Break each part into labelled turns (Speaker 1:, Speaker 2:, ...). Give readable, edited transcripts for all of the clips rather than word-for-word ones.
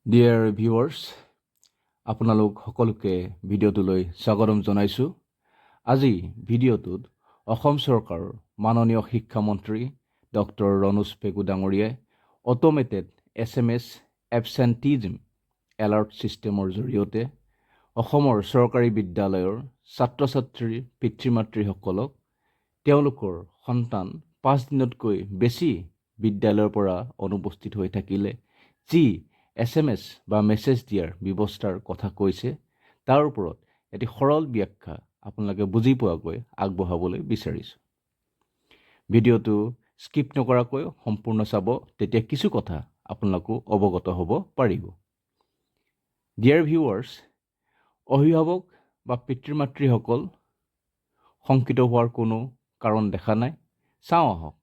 Speaker 1: Dear viewers, আপোনালোক সকলোকে ভিডিঅ'টোলৈ স্বাগতম জনাইছোঁ। আজি ভিডিঅ'টোত অসম চৰকাৰৰ মাননীয় শিক্ষামন্ত্ৰী ডক্টৰ ৰণোজ পেগু ডাঙৰীয়াই অট'মেটেড SMS এবচেণ্টিজম এলাৰ্ট ছিষ্টেমৰ জৰিয়তে অসমৰ চৰকাৰী বিদ্যালয়ৰ ছাত্ৰ ছাত্ৰীৰ পিতৃ মাতৃসকলক তেওঁলোকৰ সন্তান 5 দিনতকৈ বেছি বিদ্যালয়ৰ পৰা অনুপস্থিত হৈ থাকিলে যি SMS বা মেছেজ দিয়াৰ ব্যৱস্থাৰ কথা কৈছে, তাৰ ওপৰত এটি সৰল ব্যাখ্যা আপোনালোকে বুজি পোৱাকৈ আগবঢ়াবলৈ বিচাৰিছোঁ। ভিডিঅ'টো স্কিপ নকৰাকৈ সম্পূৰ্ণ চাব, তেতিয়া কিছু কথা আপোনালোকো অৱগত হ'ব পাৰিব। ডিয়াৰ ভিউৱাৰ্ছ, অভিভাৱক বা পিতৃ মাতৃসকল শংকিত হোৱাৰ কোনো কাৰণ দেখা নাই। চাওঁ আহক,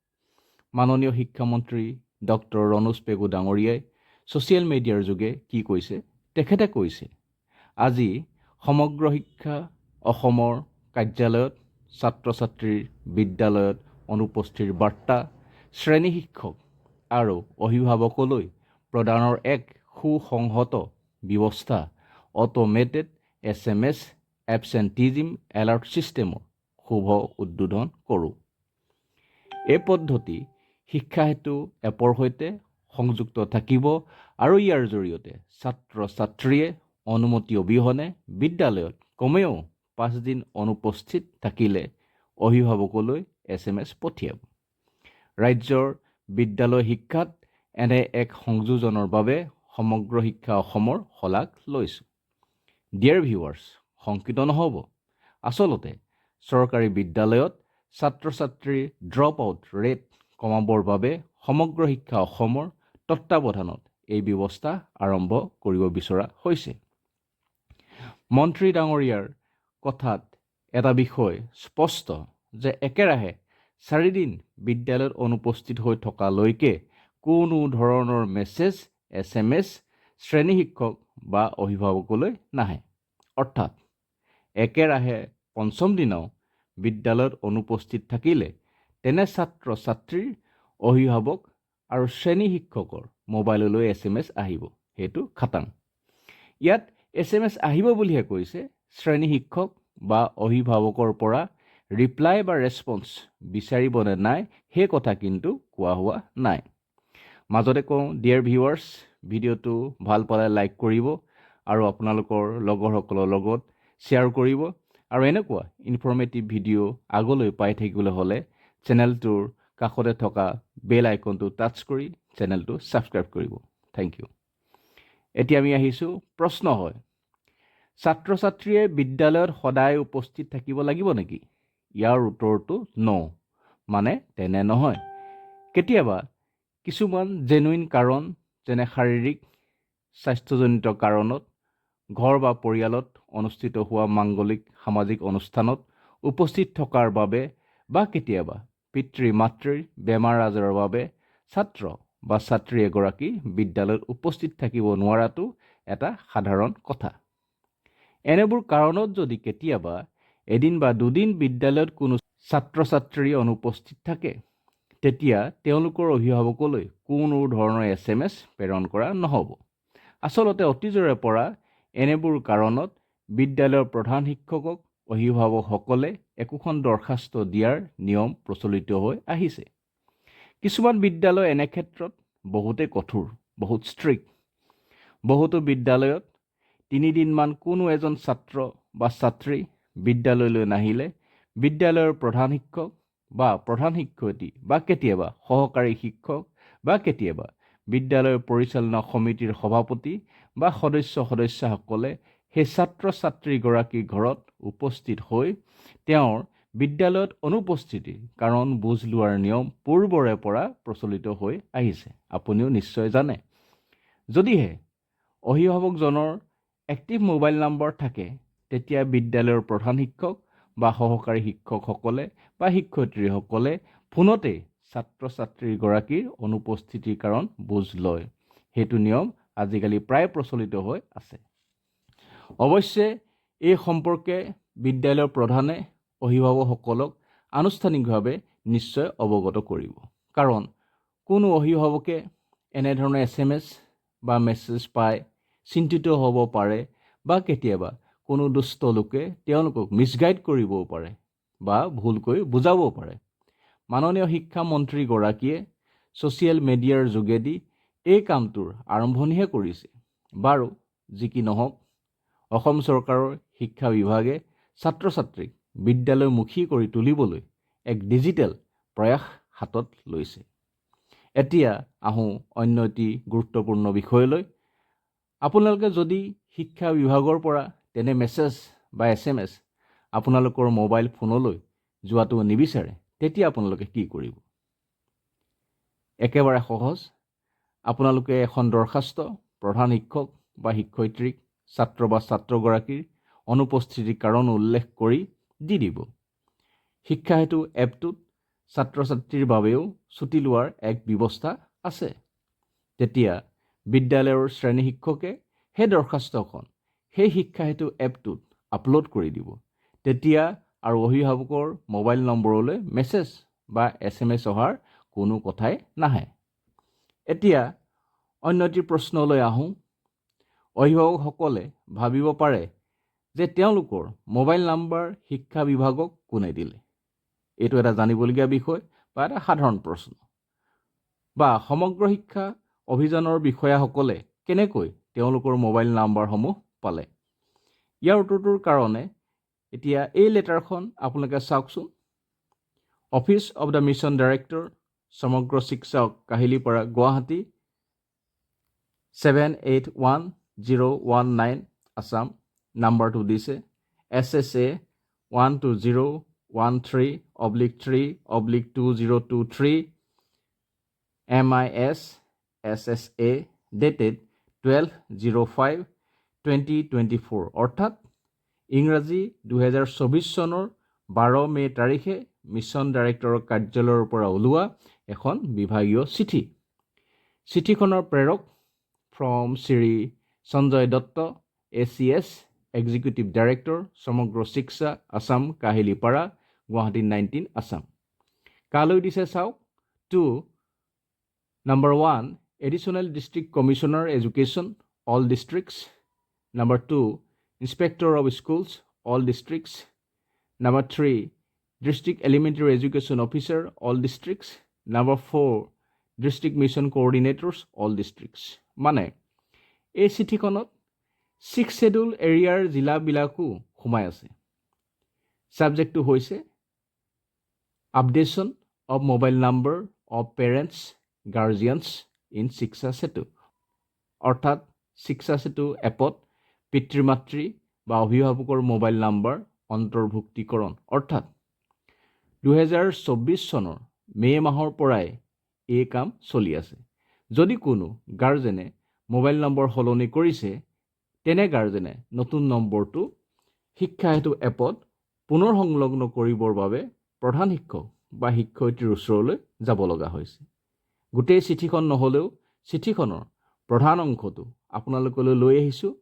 Speaker 1: মাননীয় শিক্ষামন্ত্ৰী ডক্টৰ ৰণোজ পেগু ডাঙৰীয়াই ছ'চিয়েল মিডিয়াৰ যোগে কি কৈছে। তেখেতে কৈছে, আজি সমগ্ৰ শিক্ষা অসমৰ কাৰ্যালয়ত ছাত্ৰ ছাত্ৰীৰ বিদ্যালয়ত অনুপস্থিতিৰ বাৰ্তা শ্ৰেণী শিক্ষক আৰু অভিভাৱকলৈ প্ৰদানৰ এক সুসংহত ব্যৱস্থা অট'মেটেড SMS এবচেণ্টিজম এলাৰ্ট ছিষ্টেমৰ শুভ উদ্বোধন কৰোঁ। এই পদ্ধতি শিক্ষা সেতু এপৰ সৈতে সংযুক্ত থাকিব আৰু ইয়াৰ জৰিয়তে ছাত্ৰ ছাত্ৰীয়ে অনুমতি অবিহনে বিদ্যালয়ত কমেও 5 দিন অনুপস্থিত থাকিলে অভিভাৱকলৈ SMS পঠিয়াব। ৰাজ্যৰ বিদ্যালয় শিক্ষাত এনে এক সংযোজনৰ বাবে সমগ্ৰ শিক্ষা অসমৰ শলাগ লৈছোঁ। ডিয়াৰ ভিউৱাৰ্ছ, শংকিত নহ'ব। আচলতে চৰকাৰী বিদ্যালয়ত ছাত্ৰ ছাত্ৰীৰ ড্ৰপ আউট ৰেট কমাবৰ বাবে সমগ্ৰ শিক্ষা অসমৰ তত্বাৱধানত এই ব্যৱস্থা আৰম্ভ কৰিব বিচৰা হৈছে। মন্ত্ৰী ডাঙৰীয়াৰ কথাত এটা বিষয় স্পষ্ট যে একেৰাহে 4 দিন বিদ্যালয়ত অনুপস্থিত হৈ থকালৈকে কোনো ধৰণৰ মেছেজ SMS শ্ৰেণী শিক্ষক বা অভিভাৱকলৈ নাহে। অৰ্থাৎ একেৰাহে 5ম দিনাও বিদ্যালয়ত অনুপস্থিত থাকিলে তেনে ছাত্ৰ ছাত্ৰীৰ অভিভাৱক আৰু শ্ৰেণী শিক্ষকৰ মোবাইললৈ SMS আহিব। সেইটো খাটাং। ইয়াত SMS আহিব বুলিহে কৈছে, শ্ৰেণী শিক্ষক বা অভিভাৱকৰ পৰা ৰিপ্লাই বা ৰেছপন্স বিচাৰিবনে নাই সেই কথা কিন্তু কোৱা হোৱা নাই। মাজতে কওঁ, ডিয়াৰ ভিউৱাৰ্ছ, ভিডিঅ'টো ভাল পালে লাইক কৰিব আৰু আপোনালোকৰ লগৰসকলৰ লগত শ্বেয়াৰ কৰিব আৰু এনেকুৱা ইনফৰ্মেটিভ ভিডিঅ' আগলৈ পাই থাকিবলৈ হ'লে চেনেলটোৰ কাষতে থকা বেল আইকনটো টাচ কৰি চেনেলটো ছাবস্ক্ৰাইব কৰিব। Thank you. এতিয়া আমি আহিছোঁ, প্ৰশ্ন হয়, ছাত্ৰ ছাত্ৰীয়ে বিদ্যালয়ত সদায় উপস্থিত থাকিব লাগিব নেকি? ইয়াৰ উত্তৰটো ন', মানে তেনে নহয়। কেতিয়াবা কিছুমান জেনুইন কাৰণ, যেনে শাৰীৰিক স্বাস্থ্যজনিত কাৰণত, ঘৰ বা পৰিয়ালত অনুষ্ঠিত হোৱা মাংগলিক সামাজিক অনুষ্ঠানত উপস্থিত থকাৰ বাবে বা কেতিয়াবা পিতৃ মাতৃৰ বেমাৰ আজাৰৰ বাবে ছাত্ৰ বা ছাত্ৰী এগৰাকী বিদ্যালয়ত উপস্থিত থাকিব নোৱাৰাটো এটা সাধাৰণ কথা। এনেবোৰ কাৰণত যদি কেতিয়াবা এদিন বা দুদিন বিদ্যালয়ত কোনো ছাত্ৰ ছাত্ৰী অনুপস্থিত থাকে, তেতিয়া তেওঁলোকৰ অভিভাৱকলৈ কোনো ধৰণৰ SMS প্ৰেৰণ কৰা নহ'ব। আচলতে অতীজৰে পৰা এনেবোৰ কাৰণত বিদ্যালয়ৰ প্ৰধান শিক্ষকক অভিভাৱকসকলে একোখন দৰখাস্ত দিয়াৰ নিয়ম প্ৰচলিত হৈ আহিছে। কিছুমান বিদ্যালয় এনে ক্ষেত্ৰত বহুতেই কঠোৰ, বহুত ষ্ট্ৰিক্ট। বহুতো বিদ্যালয়ত 3 দিনমান কোনো এজন ছাত্ৰ বা ছাত্ৰী বিদ্যালয়লৈ নাহিলে বিদ্যালয়ৰ প্ৰধান শিক্ষক বা প্ৰধান শিক্ষয়িত্ৰী বা কেতিয়াবা সহকাৰী শিক্ষক বা কেতিয়াবা বিদ্যালয়ৰ পৰিচালনা সমিতিৰ সভাপতি বা সদস্যসকলে সেই ছাত্ৰ ছাত্ৰীগৰাকীৰ ঘৰত উপস্থিত হৈ তেওঁৰ বিদ্যালয়ত অনুপস্থিতিৰ কাৰণ বুজ লোৱাৰ নিয়ম পূৰ্বৰে পৰা প্ৰচলিত হৈ আহিছে। আপুনিও নিশ্চয় জানে। যদিহে অভিভাৱকজনৰ এক্টিভ মোবাইল নম্বৰ থাকে, তেতিয়া বিদ্যালয়ৰ প্ৰধান শিক্ষক বা সহকাৰী শিক্ষকসকলে বা শিক্ষয়িত্ৰীসকলে ফোনতেই ছাত্ৰ ছাত্ৰীগৰাকীৰ অনুপস্থিতিৰ কাৰণ বুজ লয়। সেইটো নিয়ম আজিকালি প্ৰায় প্ৰচলিত হৈ আছে। অৱশ্যে এই সম্পৰ্কে বিদ্যালয়ৰ প্ৰধানে অভিভাৱকসকলক আনুষ্ঠানিকভাৱে নিশ্চয় অৱগত কৰিব। কাৰণ কোনো অভিভাৱকে এনেধৰণৰ SMS বা মেছেজ পাই চিন্তিত হ'ব পাৰে বা কেতিয়াবা কোনো দুষ্ট লোকে তেওঁলোকক মিছগাইড কৰিবও পাৰে বা ভুলকৈ বুজাবও পাৰে। মাননীয় শিক্ষামন্ত্ৰীগৰাকীয়ে ছ'চিয়েল মিডিয়াৰ যোগেদি এই কামটোৰ আৰম্ভণিহে কৰিছে। বাৰু যি কি নহওক, অসম চৰকাৰৰ শিক্ষা বিভাগে ছাত্ৰ ছাত্ৰীক বিদ্যালয়মুখী কৰি তুলিবলৈ এক ডিজিটেল প্ৰয়াস হাতত লৈছে। এতিয়া আহোঁ অন্য এটি গুৰুত্বপূৰ্ণ বিষয়লৈ। আপোনালোকে যদি শিক্ষা বিভাগৰ পৰা তেনে মেছেজ বা SMS আপোনালোকৰ মোবাইল ফোনলৈ যোৱাটো নিবিচাৰে, তেতিয়া আপোনালোকে কি কৰিব? একেবাৰে সহজ। আপোনালোকে এখন দৰখাস্ত প্ৰধান শিক্ষক বা শিক্ষয়িত্ৰীক ছাত্ৰ বা ছাত্ৰগৰাকীৰ অনুপস্থিতিৰ কাৰণ উল্লেখ কৰি দি দিব। শিক্ষা সেতু এপটোত ছাত্ৰ ছাত্ৰীৰ বাবেও ছুটি লোৱাৰ এক ব্যৱস্থা আছে। তেতিয়া বিদ্যালয়ৰ শ্ৰেণী শিক্ষকে সেই দৰখাস্তখন সেই শিক্ষা সেতু এপটোত আপলোড কৰি দিব। তেতিয়া আৰু অভিভাৱকৰ মোবাইল নম্বৰলৈ মেছেজ বা SMS অহাৰ কোনো কথাই নাহে। এতিয়া অন্য এটি প্ৰশ্নলৈ আহোঁ। অভিভাৱকসকলে ভাবিব পাৰে যে তেওঁলোকৰ মোবাইল নম্বৰ শিক্ষা বিভাগক কোনে দিলে? এইটো এটা জানিবলগীয়া বিষয় বা এটা সাধাৰণ প্ৰশ্ন। বা সমগ্ৰ শিক্ষা অভিযানৰ বিষয়াসকলে কেনেকৈ তেওঁলোকৰ মোবাইল নম্বৰসমূহ পালে? ইয়াৰ উত্তৰটোৰ কাৰণে এতিয়া এই লেটাৰখন আপোনালোকে চাওকচোন। Office of the mission director, Samagra শিক্ষা কাহিলীপাৰা, গুৱাহাটী 781019 আছাম। নাম্বাৰটো দিছে SSA 12013/3/2023 MIS SSA dated 12/05/2024 অৰ্থাৎ ইংৰাজী 2024 চনৰ 12 মে তাৰিখে মিছন ডাইৰেক্টৰৰ কাৰ্যালয়ৰ পৰা ওলোৱা এখন বিভাগীয় চিঠি। চিঠিখনৰ প্ৰেৰক from Shri Sanjay Dutta, ACS executive director, Samagra Shiksha Assam, Kahilipara, Guwahati 19 Assam. কালৈ দিছে চাওক। To Number 1, Additional District Commissioner Education, all districts. Number 2, Inspector of Schools, all districts. Number 3, District Elementary Education Officer, all districts. Number 4, District Mission Coordinators, all districts. মানে এই চিঠিখনত 6 schedule এৰিয়াৰ জিলাবিলাকো সোমাই আছে। ছাবজেক্টটো হৈছে updation of mobile number of parents guardians in Shiksha Setu, অৰ্থাৎ শিক্ষা সেতু এপত পিতৃ মাতৃ বা অভিভাৱকৰ মোবাইল নম্বৰ অন্তৰ্ভুক্তিকৰণ। অৰ্থাৎ 2024 চনৰ মে' মাহৰ পৰাই এই কাম চলি আছে। যদি কোনো গাৰ্জেনে মোবাইল নম্বৰ সলনি কৰিছে, তেনে গাৰ্জেনে নতুন নম্বৰটো শিক্ষা সেতু এপত পুনৰ সংলগ্ন কৰিবৰ বাবে প্ৰধান শিক্ষক বা শিক্ষয়িত্ৰীৰ ওচৰলৈ যাব লগা হৈছে। গোটেই চিঠিখন নহ'লেও চিঠিখনৰ প্ৰধান অংশটো আপোনালোকলৈ লৈ আহিছোঁ।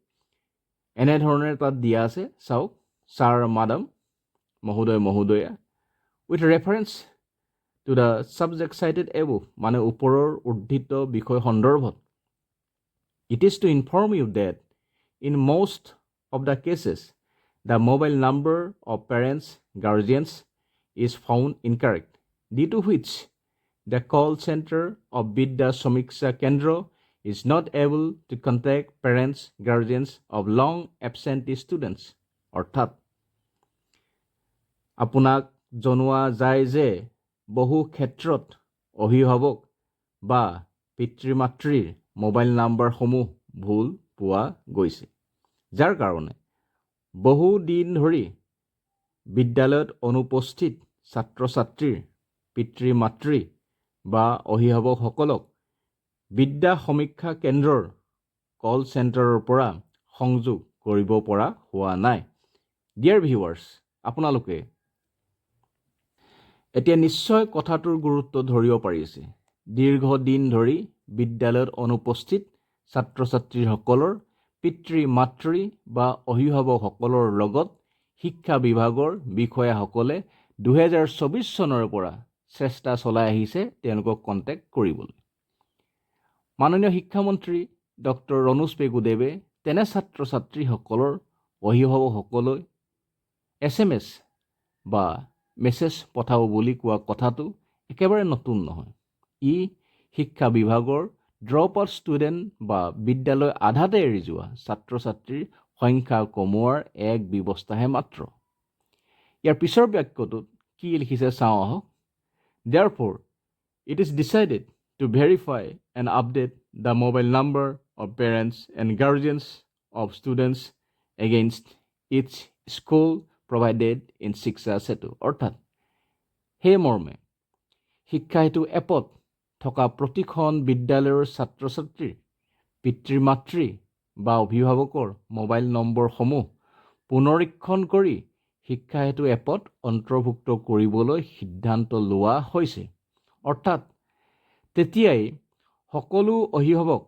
Speaker 1: এনেধৰণে তাত দিয়া আছে, চাওক। ছাৰ মাডাম, মহোদয় মহোদয়া, with reference to the subject cited above, মানে ওপৰৰ উদ্ধৃত বিষয় সন্দৰ্ভত, it is to inform you that in most of the cases the mobile number of parents guardians is found incorrect, due to which the call center of Bidya Samiksha Kendra is not able to contact parents guardians of long absentee students. অৰ্থাৎ আপোনাক জনোৱা যায় যে বহু ক্ষেত্ৰত অভিভাৱক বা পিতৃ মাতৃৰ মোবাইল নম্বৰসমূহ ভুল পোৱা গৈছে, যাৰ কাৰণে বহু দিন ধৰি বিদ্যালয়ত অনুপস্থিত ছাত্ৰ ছাত্ৰীৰ পিতৃ মাতৃ বা অভিভাৱকসকলক বিদ্যা সমীক্ষা কেন্দ্ৰৰ কল চেণ্টাৰৰ পৰা সংযোগ কৰিব পৰা হোৱা নাই। ডিয়াৰ ভিউৱাৰ্ছ, আপোনালোকে এতিয়া নিশ্চয় কথাটোৰ গুৰুত্ব ধৰিব পাৰিছে। দীৰ্ঘদিন ধৰি বিদ্যালয়ত অনুপস্থিত ছাত্ৰ ছাত্ৰীসকলৰ পিতৃ মাতৃ বা অভিভাৱকসকলৰ লগত শিক্ষা বিভাগৰ বিষয়াসকলে 2024 চনৰ পৰা চেষ্টা চলাই আহিছে তেওঁলোকক কণ্টেক্ট কৰিবলৈ। মাননীয় শিক্ষামন্ত্ৰী ডক্টৰ ৰণোজ পেগুদেৱে তেনে ছাত্ৰ ছাত্ৰীসকলৰ অভিভাৱকসকললৈ SMS বা মেছেজ পঠাব বুলি কোৱা কথাটো একেবাৰে নতুন নহয়। ই শিক্ষা বিভাগৰ ড্ৰপ আউট ষ্টুডেণ্ট বা বিদ্যালয় আধাতে এৰি যোৱা ছাত্ৰ ছাত্ৰীৰ সংখ্যা কমোৱাৰ এক ব্যৱস্থাহে মাত্ৰ। ইয়াৰ পিছৰ বাক্যটোত কি লিখিছে চাওঁ আহক। Therefore, it is decided to verify and update the mobile number of parents and guardians of students against each school provided in Shiksha Setu. অৰ্থাৎ সেই মৰ্মে শিক্ষা সেতু এপত থকা প্ৰতিখন বিদ্যালয়ৰ ছাত্ৰ ছাত্ৰীৰ পিতৃ মাতৃ বা অভিভাৱকৰ মোবাইল নম্বৰসমূহ পুনৰীক্ষণ কৰি শিক্ষা সেতু এপত অন্তৰ্ভুক্ত কৰিবলৈ সিদ্ধান্ত লোৱা হৈছে। অৰ্থাৎ তেতিয়াই সকলো অভিভাৱক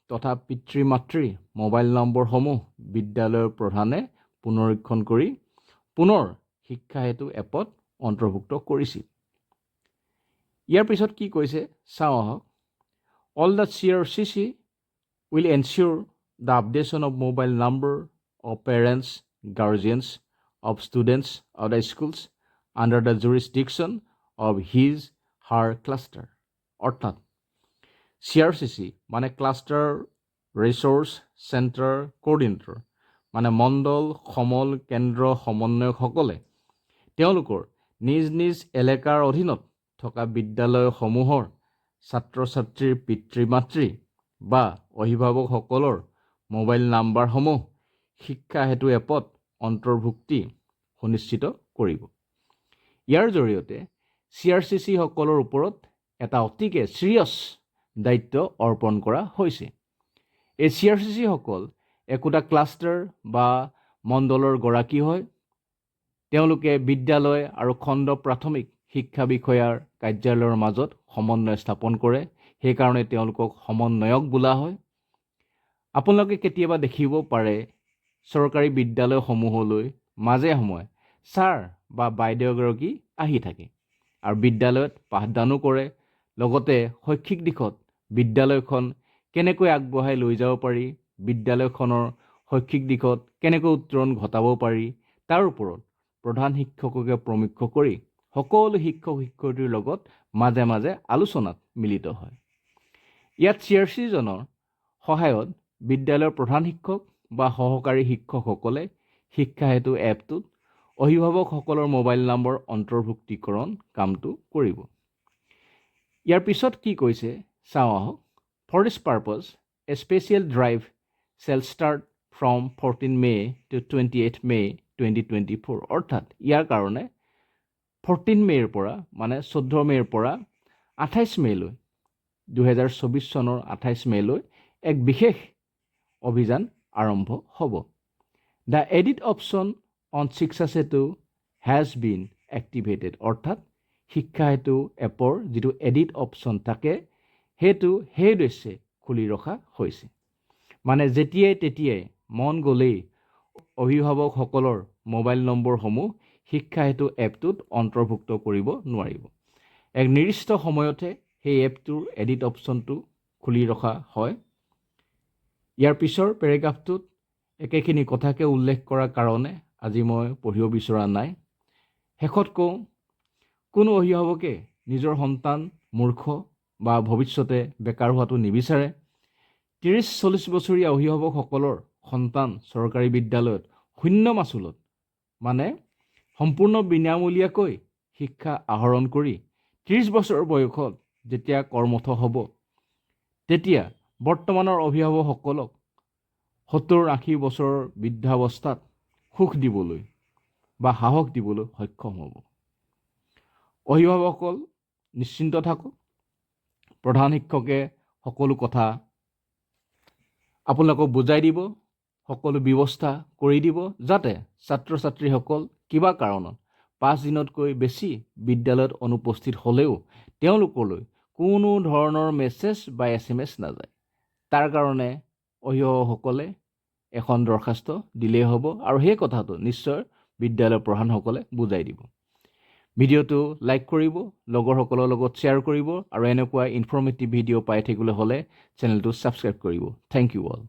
Speaker 1: তথা পিতৃ মাতৃৰ মোবাইল নম্বৰসমূহ বিদ্যালয়ৰ প্ৰধানে পুনৰীক্ষণ কৰি পুনৰ শিক্ষা সেতু এপত অন্তৰ্ভুক্ত কৰিছিল। ইয়াৰ পিছত কি কৈছে চাওঁ আহক। All the CRCC will ensure the updation of mobile number of parents, guardians of students of the schools under the jurisdiction of his her cluster. অৰ্থাৎ CRCC মানে ক্লাষ্টাৰ ৰিচোৰ্চ চেণ্টাৰ কোঅৰ্ডিনেটৰ মানে মণ্ডল সমল কেন্দ্ৰ সমন্বয়কসকলে তেওঁলোকৰ নিজ নিজ এলেকাৰ অধীনত থকা বিদ্যালয়সমূহৰ ছাত্ৰ ছাত্ৰীৰ পিতৃ মাতৃ বা অভিভাৱকসকলৰ মোবাইল নাম্বাৰসমূহ শিক্ষা সেতু এপত অন্তৰ্ভুক্তি সুনিশ্চিত কৰিব। ইয়াৰ জৰিয়তে CRCC সকলৰ ওপৰত এটা অতিকে চিৰিয়াছ দায়িত্ব অৰ্পণ কৰা হৈছে। এই CRCC সকল একোটা ক্লাষ্টাৰ বা মণ্ডলৰ গৰাকী হয়। তেওঁলোকে বিদ্যালয় আৰু খণ্ড প্ৰাথমিক শিক্ষা বিষয়াৰ কাৰ্যালয়ৰ মাজত সমন্বয় স্থাপন কৰে। সেইকাৰণে তেওঁলোকক সমন্বয়ক বোলা হয়। আপোনালোকে কেতিয়াবা দেখিব পাৰে চৰকাৰী বিদ্যালয়সমূহলৈ মাজে সময়ে ছাৰ বা বাইদেউগৰাকী আহি থাকে আৰু বিদ্যালয়ত পাঠদানো কৰে। লগতে শৈক্ষিক দিশত বিদ্যালয়খন কেনেকৈ আগবঢ়াই লৈ যাব পাৰি, বিদ্যালয়খনৰ শৈক্ষিক দিশত কেনেকৈ উত্তৰণ ঘটাব পাৰি তাৰ ওপৰত প্ৰধান শিক্ষককে প্ৰমুখ্য কৰি সকলো শিক্ষক শিক্ষয়িত্ৰীৰ লগত মাজে মাজে আলোচনাত মিলিত হয়। ইয়াত CRCজনৰ সহায়ত বিদ্যালয়ৰ প্ৰধান শিক্ষক বা সহকাৰী শিক্ষকসকলে শিক্ষা সেতু এপটোত অভিভাৱকসকলৰ মোবাইল নম্বৰ অন্তৰ্ভুক্তিকৰণ কামটো কৰিব। ইয়াৰ পিছত কি কৈছে চাওঁ আহক। For this purpose, a special drive shall start from 14 May to 28 May 2024. অৰ্থাৎ ইয়াৰ কাৰণে 14 মে'ৰ পৰা মানে 14 মে'ৰ পৰা 28 মে'লৈ 2024 চনৰ 28 মে'লৈ এক বিশেষ অভিযান আৰম্ভ হ'ব। The edit option on Shiksha Setu has been activated. অৰ্থাৎ শিক্ষা সেতু এপৰ যিটো এডিট অপশ্যন থাকে সেইটো সেই উদ্দেশ্যে খুলি ৰখা হৈছে। মানে যেতিয়াই তেতিয়াই মন গ'লেই অভিভাৱকসকলৰ মোবাইল নম্বৰসমূহ শিক্ষা সেতু এপটোত অন্তৰ্ভুক্ত কৰিব নোৱাৰিব। এক নিৰ্দিষ্ট সময়তে সেই এপটোৰ এডিট অপশ্যনটো খুলি ৰখা হয়। ইয়াৰ পিছৰ পেৰেগ্ৰাফটোত একেখিনি কথাকে উল্লেখ কৰাৰ কাৰণে আজি মই পঢ়িব বিচৰা নাই। শেষত কওঁ, কোনো অভিভাৱকে নিজৰ সন্তান মূৰ্খ বা ভৱিষ্যতে বেকাৰ হোৱাটো নিবিচাৰে। 30-40 বছৰীয়া অভিভাৱকসকলৰ সন্তান চৰকাৰী বিদ্যালয়ত শূন্য মাচুলত মানে সম্পূৰ্ণ বিনামূলীয়াকৈ শিক্ষা আহৰণ কৰি 30 বছৰ বয়সত যেতিয়া কৰ্মঠ হ'ব তেতিয়া বৰ্তমানৰ অভিভাৱকসকলক 70-80 বছৰৰ বৃদ্ধাৱস্থাত সুখ দিবলৈ বা সাহস দিবলৈ সক্ষম হ'ব। অভিভাৱকসকল নিশ্চিন্ত থাকক। প্ৰধান শিক্ষকে সকলো কথা আপোনালোকক বুজাই দিব, সকলো ব্যৱস্থা কৰি দিব যাতে ছাত্ৰ ছাত্ৰীসকল কিবা কাৰণত 5 দিনতকৈ বেছি বিদ্যালয়ত অনুপস্থিত হ'লেও তেওঁলোকলৈ কোনো ধৰণৰ মেছেজ বা SMS নাযায়। তাৰ কাৰণে অভিভাৱকসকলে এখন দৰখাস্ত দিলেই হ'ব আৰু সেই কথাটো নিশ্চয় বিদ্যালয়ৰ প্ৰধানসকলে বুজাই দিব। ভিডিঅ'টো লাইক কৰিব, লগৰসকলৰ লগত শ্বেয়াৰ কৰিব আৰু এনেকুৱা ইনফৰ্মেটিভ ভিডিঅ' পাই থাকিবলৈ হ'লে চেনেলটো ছাবস্ক্ৰাইব কৰিব। Thank you all.